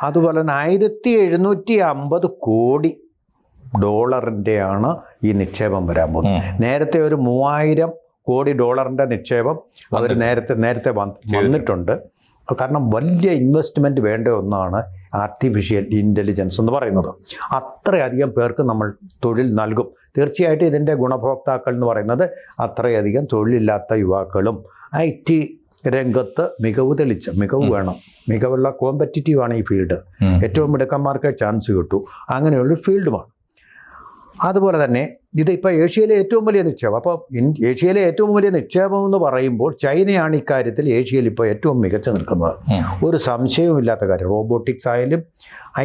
അതുപോലെ തന്നെ 1750 കോടി ഡോളറിൻ്റെയാണ് ഈ നിക്ഷേപം വരാൻ പോകുന്നത്. നേരത്തെ ഒരു 3000 കോടി ഡോളറിൻ്റെ നിക്ഷേപം അവർ നേരത്തെ വന്നിട്ടുണ്ട്. കാരണം വലിയ ഇൻവെസ്റ്റ്മെൻറ്റ് വേണ്ട ഒന്നാണ് ആർട്ടിഫിഷ്യൽ ഇൻ്റലിജൻസ് എന്ന് പറയുന്നത്. അത്രയധികം പേർക്ക് നമ്മൾ തൊഴിൽ നൽകും. തീർച്ചയായിട്ടും ഇതിൻ്റെ ഗുണഭോക്താക്കൾ എന്ന് പറയുന്നത് അത്രയധികം തൊഴിലില്ലാത്ത യുവാക്കളും IT രംഗത്ത് മികവ് വേണം, മികവുള്ള കോമ്പറ്റിറ്റീവാണ് ഈ ഫീൽഡ്. ഏറ്റവും മിടുക്കന്മാർക്ക് ചാൻസ് കിട്ടൂ, അങ്ങനെയുള്ളൊരു ഫീൽഡുമാണ്. അതുപോലെ തന്നെ ഇതിപ്പോൾ ഏഷ്യയിലെ ഏറ്റവും വലിയ നിക്ഷേപം. അപ്പോൾ ഏഷ്യയിലെ ഏറ്റവും വലിയ നിക്ഷേപം എന്ന് പറയുമ്പോൾ ചൈനയാണ് ഇക്കാര്യത്തിൽ ഏഷ്യയിൽ ഇപ്പോൾ ഏറ്റവും മികച്ചു നിൽക്കുന്നത്. ഒരു സംശയവുമില്ലാത്ത കാര്യം. റോബോട്ടിക്സ് ആയാലും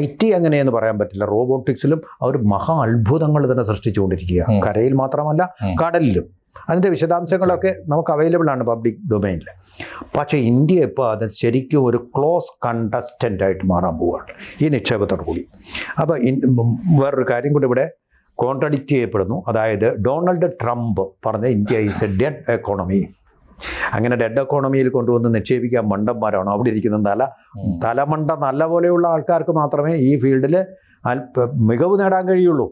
IT അങ്ങനെയെന്ന് പറയാൻ പറ്റില്ല. റോബോട്ടിക്സിലും അവർ മഹാ അത്ഭുതങ്ങൾ തന്നെ സൃഷ്ടിച്ചുകൊണ്ടിരിക്കുക. കരയിൽ മാത്രമല്ല, കടലിലും. അതിൻ്റെ വിശദാംശങ്ങളൊക്കെ നമുക്ക് അവൈലബിൾ ആണ് പബ്ലിക് ഡൊമൈനിൽ. പക്ഷേ ഇന്ത്യ ഇപ്പോൾ അത് ശരിക്കും ഒരു ക്ലോസ് കണ്ടസ്റ്റൻ്റായിട്ട് മാറാൻ പോവുകയാണ് ഈ നിക്ഷേപത്തോടു കൂടി. അപ്പോൾ വേറൊരു കാര്യം കൂടി ഇവിടെ കോൺട്രഡിക്റ്റ് ചെയ്യപ്പെടുന്നു. അതായത് ഡൊണാൾഡ് ട്രംപ് പറഞ്ഞ India is A dead economy. അങ്ങനെ ഡെഡ് എക്കോണമിയിൽ കൊണ്ടുവന്ന് നിക്ഷേപിക്കാൻ മണ്ടന്മാരാണ് അവിടെ ഇരിക്കുന്ന തലമണ്ട നല്ല പോലെയുള്ള ആൾക്കാർക്ക് മാത്രമേ ഈ ഫീൽഡിൽ മികവ് നേടാൻ കഴിയുള്ളൂ.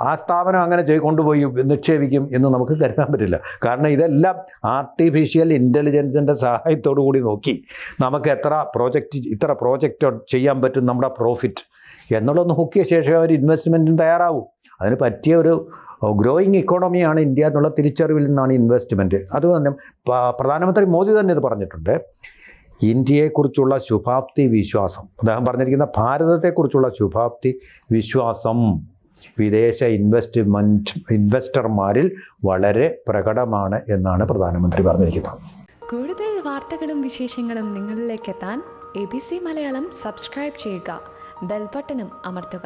ആ സ്ഥാപനം അങ്ങനെ കൊണ്ടുപോയി നിക്ഷേപിക്കും എന്ന് നമുക്ക് കരുതാൻ പറ്റില്ല. കാരണം ഇതെല്ലാം ആർട്ടിഫിഷ്യൽ ഇൻ്റലിജൻസിൻ്റെ സഹായത്തോടു കൂടി നോക്കി നമുക്ക് ഇത്ര പ്രോജക്റ്റ് ചെയ്യാൻ പറ്റും, നമ്മുടെ പ്രോഫിറ്റ് എന്നുള്ളത് നോക്കിയ ശേഷം അവർ ഇൻവെസ്റ്റ്മെൻറ്റിന് തയ്യാറാവും. അതിന് പറ്റിയ ഒരു ഗ്രോയിങ് ഇക്കോണമിയാണ് ഇന്ത്യ എന്നുള്ള തിരിച്ചറിവിൽ നിന്നാണ് ഇൻവെസ്റ്റ്മെൻറ്റ്. അതുതന്നെ പ്രധാനമന്ത്രി മോദി തന്നെ ഇത് പറഞ്ഞിട്ടുണ്ട്. ഇന്ത്യയെക്കുറിച്ചുള്ള ശുഭാപ്തി വിശ്വാസം, അദ്ദേഹം ഭാരതത്തെക്കുറിച്ചുള്ള ശുഭാപ്തി വിശ്വാസം വിദേശ ഇൻവെസ്റ്റർമാരിൽ വളരെ പ്രകടമാണ് എന്നാണ് പ്രധാനമന്ത്രി പറഞ്ഞിരിക്കുന്നത്. കൂടുതൽ വാർത്തകളും വിശേഷങ്ങളും നിങ്ങളിലേക്ക് എത്താൻ ABC മലയാളം സബ്സ്ക്രൈബ് ചെയ്യുക, ബെൽ ബട്ടണും അമർത്തുക.